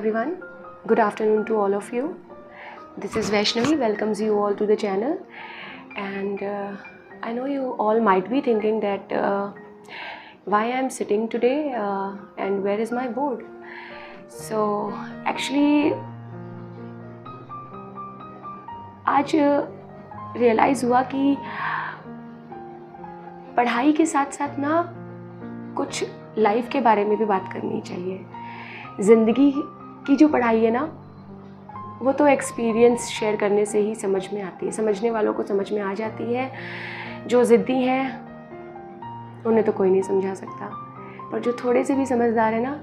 everyone, good afternoon to all of you. This is Vaishnavi, welcomes you all to the channel. And I know you all might be thinking that why I am sitting today and where is my board. So actually आज realise हुआ कि पढ़ाई के साथ साथ ना कुछ life के बारे में भी बात करनी चाहिए। ज़िंदगी की जो पढ़ाई है ना, वो तो एक्सपीरियंस शेयर करने से ही समझ में आती है, समझने वालों को समझ में आ जाती है। जो ज़िद्दी हैं उन्हें तो कोई नहीं समझा सकता, पर जो थोड़े से भी समझदार है ना,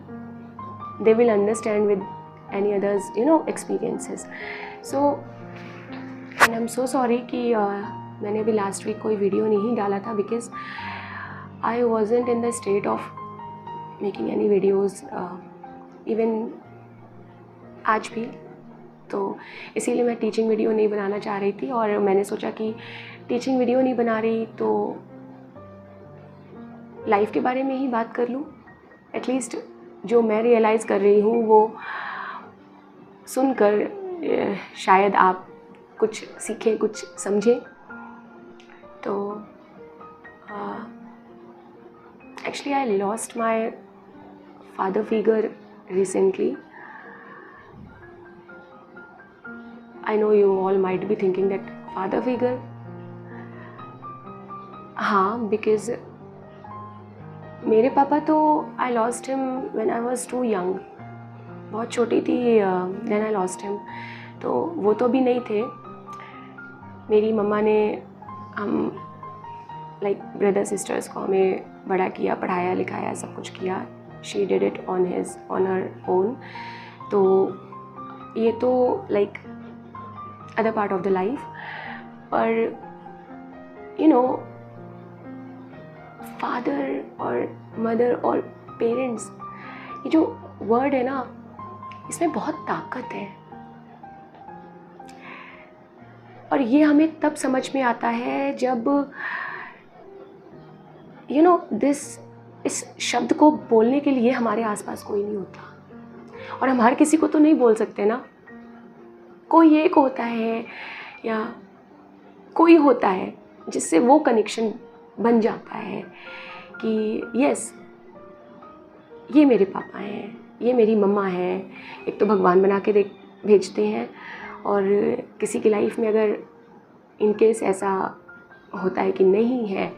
they will understand with any others experiences. So and I am so sorry कि मैंने अभी लास्ट वीक कोई वीडियो नहीं डाला था because I wasn't in the state of making any videos even आज भी। तो इसीलिए मैं टीचिंग वीडियो नहीं बनाना चाह रही थी और मैंने सोचा कि टीचिंग वीडियो नहीं बना रही तो लाइफ के बारे में ही बात कर लूँ। एटलीस्ट जो मैं रियलाइज़ कर रही हूँ वो सुनकर शायद आप कुछ सीखें, कुछ समझें। तो actually I lost my father figure recently. I know you all might be thinking that father figure. हाँ, because मेरे पापा तो I lost him when I was too young. बहुत छोटी थी then I lost him. तो वो तो भी नहीं थे। मेरी मम्मा ने हम लाइक ब्रदर सिस्टर्स को हमें बड़ा किया, पढ़ाया लिखाया, सब कुछ किया। She did it on her own. तो ये तो like other part of the life. पर father और mother और parents, ये जो word है ना, इसमें बहुत ताकत है। और ये हमें तब समझ में आता है जब इस शब्द को बोलने के लिए हमारे आसपास कोई नहीं होता। और हम हर किसी को तो नहीं बोल सकते ना, कोई एक होता है या कोई होता है जिससे वो कनेक्शन बन जाता है कि यस, ये मेरे पापा हैं, ये मेरी मम्मा है। एक तो भगवान बना के भेजते हैं, और किसी की लाइफ में अगर इनकेस ऐसा होता है कि नहीं है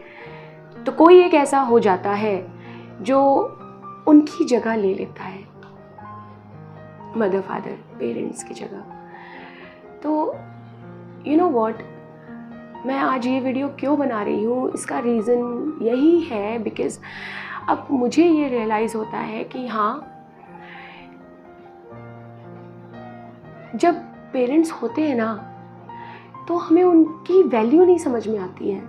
तो कोई एक ऐसा हो जाता है जो उनकी जगह ले लेता है, मदर फादर पेरेंट्स की जगह। तो यू नो व्हाट, मैं आज ये वीडियो क्यों बना रही हूँ, इसका रीज़न यही है बिकॉज़ अब मुझे ये रियलाइज़ होता है कि हाँ, जब पेरेंट्स होते हैं ना तो हमें उनकी वैल्यू नहीं समझ में आती है।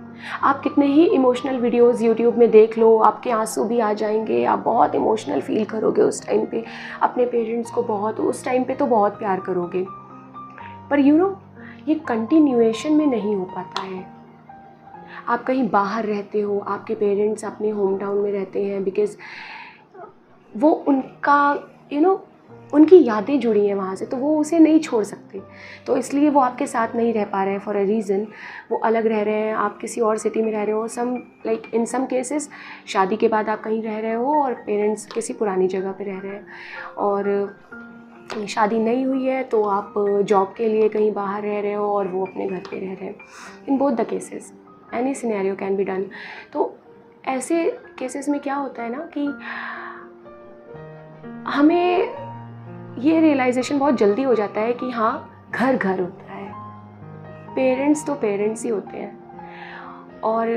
आप कितने ही इमोशनल वीडियोस यूट्यूब में देख लो, आपके आंसू भी आ जाएंगे, आप बहुत इमोशनल फील करोगे उस टाइम पे, अपने पेरेंट्स को बहुत उस टाइम पे तो बहुत प्यार करोगे, पर ये कंटिन्यूएशन में नहीं हो पाता है। आप कहीं बाहर रहते हो, आपके पेरेंट्स अपने होम टाउन में रहते हैं बिकॉज़ वो उनका उनकी यादें जुड़ी हैं वहाँ से, तो वो उसे नहीं छोड़ सकते, तो इसलिए वो आपके साथ नहीं रह पा रहे हैं फॉर अ रीज़न। वो अलग रह रहे हैं, आप किसी और सिटी में रह रहे हो, इन सम केसेस शादी के बाद आप कहीं रह रहे हो और पेरेंट्स किसी पुरानी जगह पे रह रहे हैं, और शादी नहीं हुई है तो आप जॉब के लिए कहीं बाहर रह रहे हो और वो अपने घर पे रह रहे हैं। In both the cases any scenario can be done. तो ऐसे केसेस में क्या होता है ना कि हमें ये रियलाइजेशन बहुत जल्दी हो जाता है कि हाँ, घर घर होता है, पेरेंट्स तो पेरेंट्स ही होते हैं। और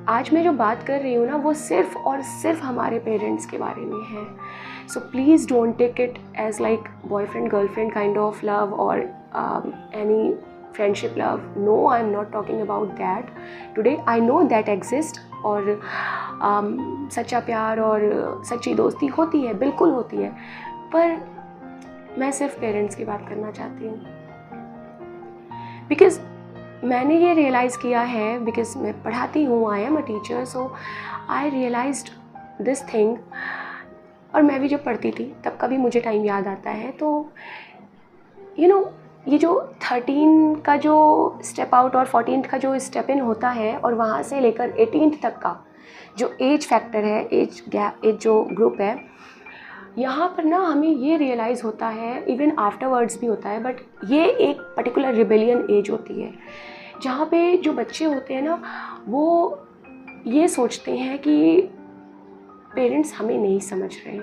आज मैं जो बात कर रही हूँ ना, वो सिर्फ और सिर्फ हमारे पेरेंट्स के बारे में है। So please don't take it as like boyfriend girlfriend kind of love और any friendship love. No, I am not talking about that today. I know that exist, और सच्चा प्यार और सच्ची दोस्ती होती है, बिल्कुल होती है, पर मैं सिर्फ पेरेंट्स की बात करना चाहती हूँ बिकॉज़ मैंने ये रियलाइज़ किया है, बिकॉज़ मैं पढ़ाती हूँ, I am a teacher, so I realized this thing और मैं भी जब पढ़ती थी तब का भी मुझे टाइम याद आता है। तो ये जो 13 का जो स्टेप आउट और 14 का जो स्टेप इन होता है और वहाँ से लेकर 18 तक का जो एज फैक्टर है, एज जो ग्रुप है, यहाँ पर ना हमें ये रियलाइज़ होता है, इवन आफ्टरवर्ड्स भी होता है, बट ये एक पर्टिकुलर रिबेलियन एज होती है जहाँ पे जो बच्चे होते हैं ना वो ये सोचते हैं कि पेरेंट्स हमें नहीं समझ रहे,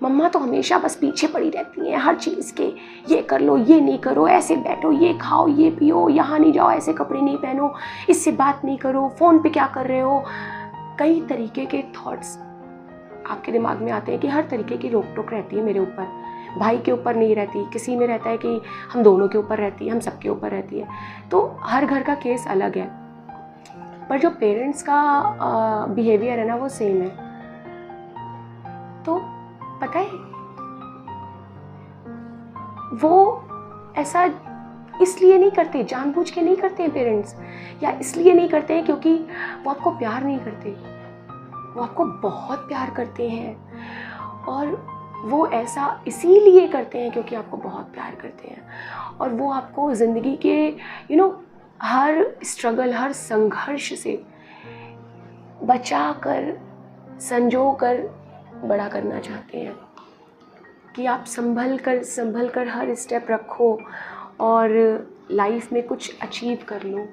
मम्मा तो हमेशा बस पीछे पड़ी रहती हैं हर चीज़ के, ये कर लो, ये नहीं करो, ऐसे बैठो, ये खाओ, ये पियो, यहाँ नहीं जाओ, ऐसे कपड़े नहीं पहनो, इससे बात नहीं करो, फ़ोन पे क्या कर रहे हो। कई तरीके के थॉट्स आपके दिमाग में आते हैं कि हर तरीके की रोक टोक रहती है मेरे ऊपर, भाई के ऊपर नहीं रहती, किसी में रहता है कि हम दोनों के ऊपर रहती है, हम सबके ऊपर रहती है। तो हर घर का केस अलग है, पर जो पेरेंट्स का बिहेवियर है ना वो सेम है। तो पता है वो ऐसा इसलिए नहीं करते, जानबूझ के नहीं करते हैं पेरेंट्स, या इसलिए नहीं करते हैं क्योंकि वो आपको प्यार नहीं करते, वो आपको बहुत प्यार करते हैं। और वो ऐसा इसीलिए करते हैं क्योंकि आपको बहुत प्यार करते हैं और वो आपको ज़िंदगी के हर स्ट्रगल, हर संघर्ष से बचा कर, संजो कर बड़ा करना चाहते हैं कि आप संभल कर हर स्टेप रखो और लाइफ में कुछ अचीव कर लो।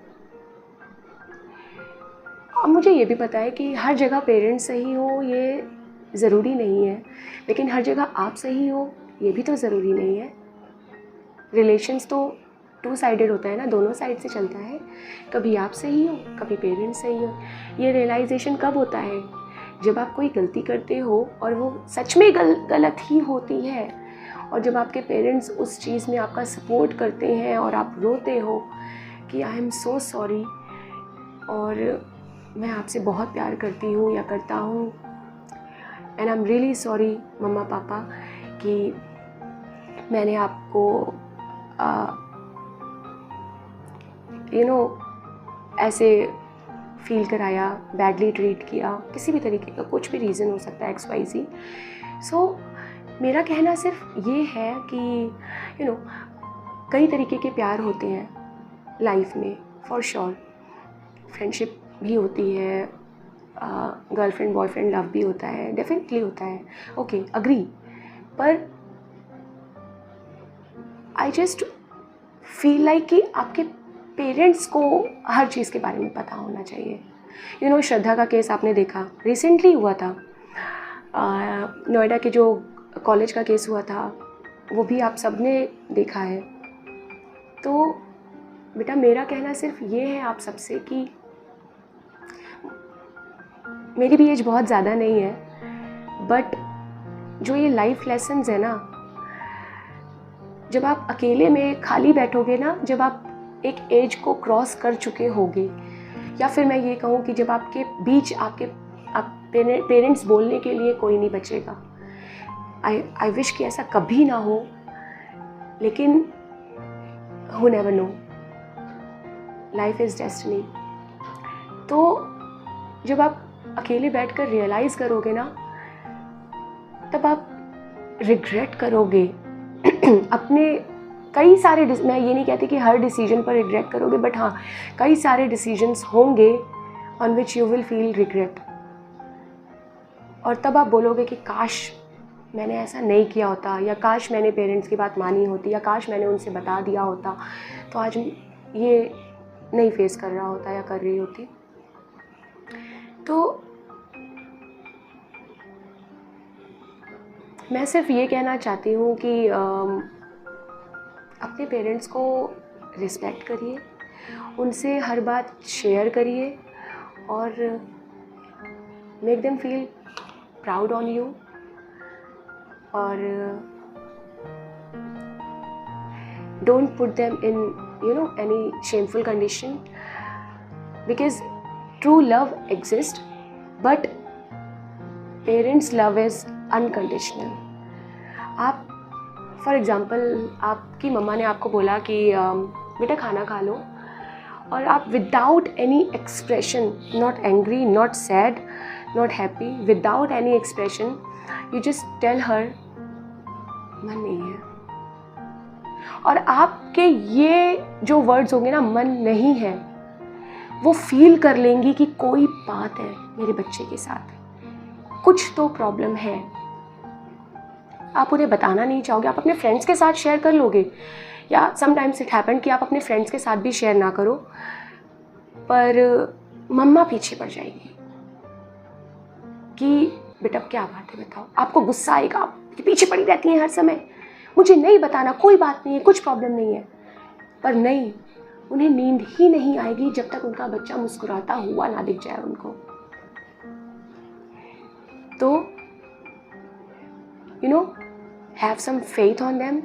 और मुझे ये भी पता है कि हर जगह पेरेंट्स सही हो ये ज़रूरी नहीं है, लेकिन हर जगह आप सही हो ये भी तो ज़रूरी नहीं है। रिलेशंस तो 2 साइडेड होता है ना, दोनों साइड से चलता है, कभी आप सही हो, कभी पेरेंट्स सही हो। ये रियलाइजेशन कब होता है? जब आप कोई गलती करते हो और वो सच में गलत ही होती है, और जब आपके पेरेंट्स उस चीज़ में आपका सपोर्ट करते हैं और आप रोते हो कि आई एम सो सॉरी और मैं आपसे बहुत प्यार करती हूँ या करता हूँ, and I am really sorry mamma papa कि मैंने आपको ऐसे फील कराया, बैडली ट्रीट किया, किसी भी तरीके का कुछ भी रीज़न हो सकता है XYZ। सो मेरा कहना सिर्फ ये है कि कई तरीके के प्यार होते हैं लाइफ में, फॉर श्योर। फ्रेंडशिप भी होती है, गर्लफ्रेंड बॉयफ्रेंड लव भी होता है, डेफिनेटली होता है, ओके अग्री। पर आई जस्ट फील लाइक कि आपके पेरेंट्स को हर चीज़ के बारे में पता होना चाहिए। श्रद्धा का केस आपने देखा, रिसेंटली हुआ था, नोएडा के जो कॉलेज का केस हुआ था वो भी आप सब ने देखा है। तो बेटा मेरा कहना सिर्फ ये है आप सबसे कि मेरी भी एज बहुत ज़्यादा नहीं है, बट जो ये लाइफ लेसन्स है ना, जब आप अकेले में खाली बैठोगे ना, जब आप एक एज को क्रॉस कर चुके होगे, या फिर मैं ये कहूँ कि जब आपके बीच आपके पेरेंट्स बोलने के लिए कोई नहीं बचेगा। आई विश कि ऐसा कभी ना हो, लेकिन who never know, life is destiny. तो जब आप अकेले बैठकर रियलाइज़ करोगे ना, तब आप रिग्रेट करोगे अपने कई सारे, मैं ये नहीं कहती कि हर डिसीजन पर रिग्रेट करोगे, बट हाँ कई सारे डिसीजंस होंगे on which you will feel regret, और तब आप बोलोगे कि काश मैंने ऐसा नहीं किया होता, या काश मैंने पेरेंट्स की बात मानी होती, या काश मैंने उनसे बता दिया होता तो आज ये नहीं फेस कर रहा होता या कर रही होती। तो मैं सिर्फ ये कहना चाहती हूँ कि अपने पेरेंट्स को रिस्पेक्ट करिए, उनसे हर बात शेयर करिए और make them feel proud on you, और don't put them in any shameful condition, because true love exist but parents love is unconditional. आप फॉर एग्ज़ाम्पल आपकी मम्मा ने आपको बोला कि बेटा खाना खा लो, और आप without any expression, not angry, not sad, not happy, without any expression you just tell her मन नहीं है। और आपके ये जो वर्ड्स होंगे ना, मन नहीं है, वो फील कर लेंगी कि कोई बात है मेरे बच्चे के साथ, कुछ तो प्रॉब्लम है। आप उन्हें बताना नहीं चाहोगे, आप अपने फ्रेंड्स के साथ शेयर कर लोगे, या समटाइम्स इट हैपन कि आप अपने फ्रेंड्स के साथ भी शेयर ना करो, पर मम्मा पीछे पड़ जाएगी कि बेटा क्या बात है बताओ। आपको गुस्सा आएगा कि पीछे पड़ी रहती हैं हर समय, मुझे नहीं बताना, कोई बात नहीं है, कुछ प्रॉब्लम नहीं है। पर नहीं, उन्हें नींद ही नहीं आएगी जब तक उनका बच्चा मुस्कुराता हुआ ना दिख जाए उनको। तो you know, have some faith on them.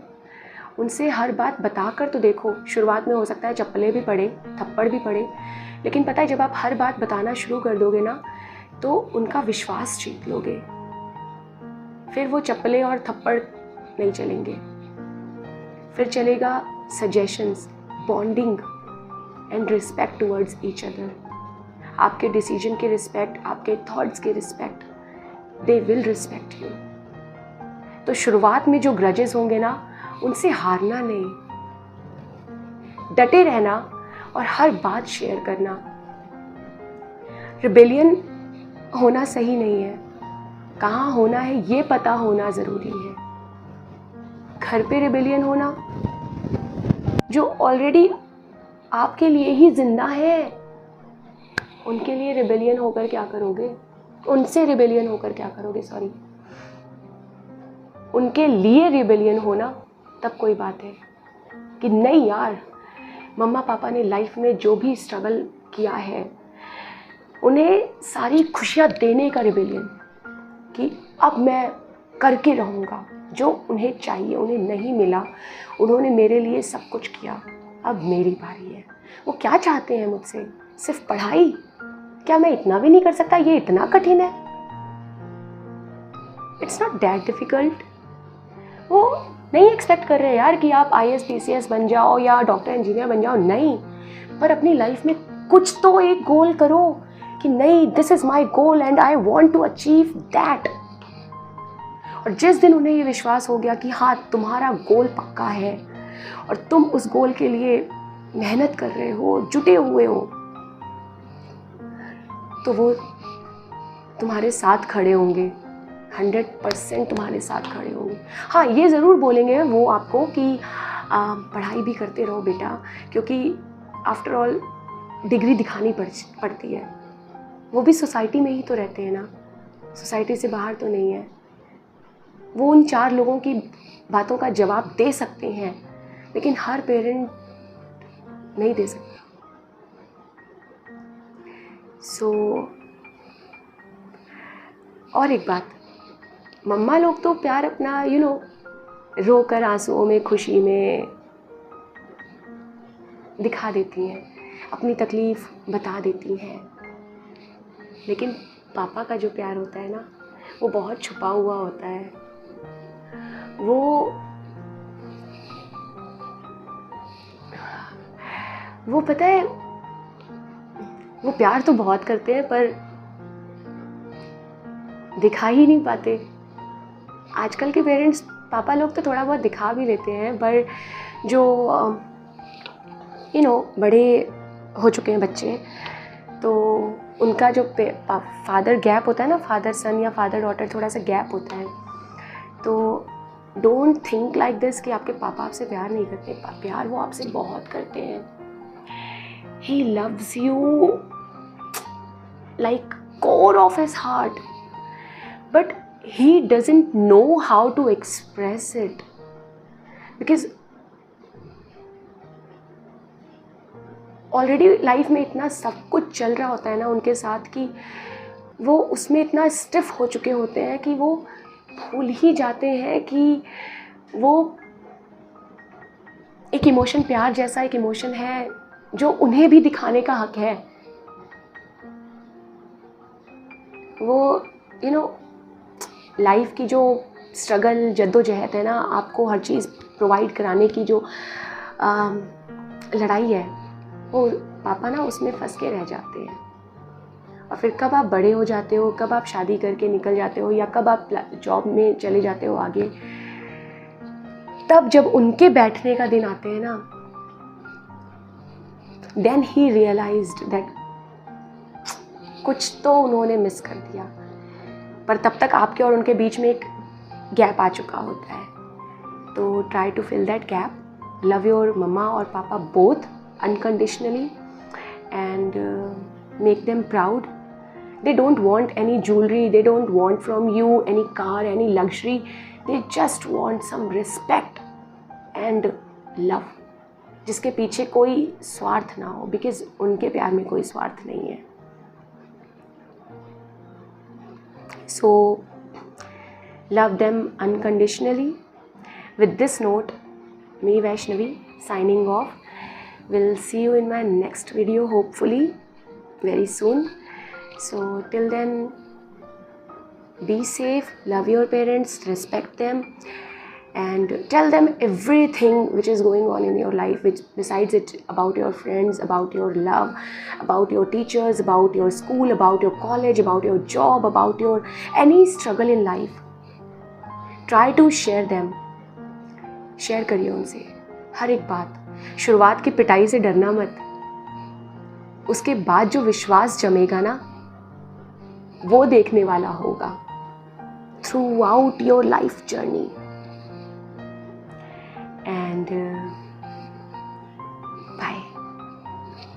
उनसे हर बात बता कर तो देखो। शुरुआत में हो सकता है चप्पलें भी पड़े, थप्पड़ भी पड़े, लेकिन पता है जब आप हर बात बताना शुरू कर दोगे ना, तो उनका विश्वास जीत लोगे। फिर वो चप्पलें और थप्पड़ नहीं चलेंगे, फिर चलेगा suggestions, bonding and respect towards each other. आपके डिसीजन के रिस्पेक्ट, आपके थॉट्स के respect, they will respect you. तो शुरुआत में जो ग्रजेस होंगे ना, उनसे हारना नहीं, डटे रहना और हर बात शेयर करना। रिबेलियन होना सही नहीं है, कहाँ होना है ये पता होना ज़रूरी है। घर पे रिबेलियन होना, जो ऑलरेडी आपके लिए ही जिंदा है, उनके लिए रिबेलियन होकर क्या करोगे? उनसे रिबेलियन होकर क्या करोगे? सॉरी, उनके लिए रिबेलियन होना तब कोई बात है कि नहीं यार, मम्मा पापा ने लाइफ में जो भी स्ट्रगल किया है, उन्हें सारी खुशियाँ देने का रिबेलियन, कि अब मैं करके रहूँगा जो उन्हें चाहिए। उन्हें नहीं मिला, उन्होंने मेरे लिए सब कुछ किया, अब मेरी बारी है। वो क्या चाहते हैं मुझसे? सिर्फ पढ़ाई? क्या मैं इतना भी नहीं कर सकता? ये इतना कठिन है? It's not that difficult. वो नहीं एक्सपेक्ट कर रहे यार कि आप IAS PCS बन जाओ या डॉक्टर इंजीनियर बन जाओ, नहीं, पर अपनी लाइफ में कुछ तो एक गोल करो कि नहीं, this is my goal and I want to achieve that. और जिस दिन उन्हें ये विश्वास हो गया कि हाँ तुम्हारा गोल पक्का है और तुम उस गोल के लिए मेहनत कर रहे हो, जुटे हुए हो, तो वो तुम्हारे साथ खड़े होंगे, 100% तुम्हारे साथ खड़े होंगे। हाँ, ये ज़रूर बोलेंगे वो आपको कि पढ़ाई भी करते रहो बेटा, क्योंकि आफ्टर ऑल डिग्री दिखानी पड़ती है। वो भी सोसाइटी में ही तो रहते हैं ना, सोसाइटी से बाहर तो नहीं है। वो उन 4 लोगों की बातों का जवाब दे सकते हैं, लेकिन हर पेरेंट नहीं दे सकता। और एक बात, मम्मा लोग तो प्यार अपना रोकर आंसुओं में, खुशी में दिखा देती हैं, अपनी तकलीफ़ बता देती हैं, लेकिन पापा का जो प्यार होता है ना, वो बहुत छुपा हुआ होता है। वो पता है, वो प्यार तो बहुत करते हैं पर दिखा ही नहीं पाते। आजकल के पेरेंट्स, पापा लोग तो थोड़ा बहुत दिखा भी लेते हैं, पर जो बड़े हो चुके हैं बच्चे, तो उनका जो फादर गैप होता है ना, फादर सन या फादर डॉटर, थोड़ा सा गैप होता है। तो डोंट थिंक लाइक दिस कि आपके पापा आपसे प्यार नहीं करते। प्यार वो आपसे बहुत करते हैं। He loves you like core of his heart, but he doesn't know how to express it, because already life में इतना सब कुछ चल रहा होता है ना उनके साथ, कि वो उसमें इतना स्टिफ हो चुके होते हैं कि वो भूल ही जाते हैं कि वो एक इमोशन, प्यार जैसा एक इमोशन है जो उन्हें भी दिखाने का हक है। वो लाइफ की जो स्ट्रगल, जद्दोजहद है ना, आपको हर चीज़ प्रोवाइड कराने की जो लड़ाई है, वो पापा ना उसमें फंस के रह जाते हैं। और फिर कब आप बड़े हो जाते हो, कब आप शादी करके निकल जाते हो, या कब आप जॉब में चले जाते हो आगे, तब जब उनके बैठने का दिन आते हैं ना, देन ही रियलाइज्ड दैट कुछ तो उन्होंने मिस कर दिया, पर तब तक आपके और उनके बीच में एक गैप आ चुका होता है. तो try to fill that gap. Love your mamma और papa both unconditionally and make them proud. They don't want any jewelry, they don't want from you any car, any luxury. They just want some respect and love, जिसके पीछे कोई स्वार्थ ना हो, because उनके प्यार में कोई स्वार्थ नहीं है. So love them unconditionally. With this note, me Vaishnavi signing off. We'll see you in my next video, hopefully very soon. So till then, be safe, love your parents, respect them, and tell them everything which is going on in your life, which besides it, about your friends, about your love, about your teachers, about your school, about your college, about your job, about your any struggle in life. Try to share them. Share करिए उनसे हर एक बात. शुरुआत की पिटाई से डरना मत, उसके बाद जो विश्वास जमेगा ना, वो देखने वाला होगा through out your life journey. And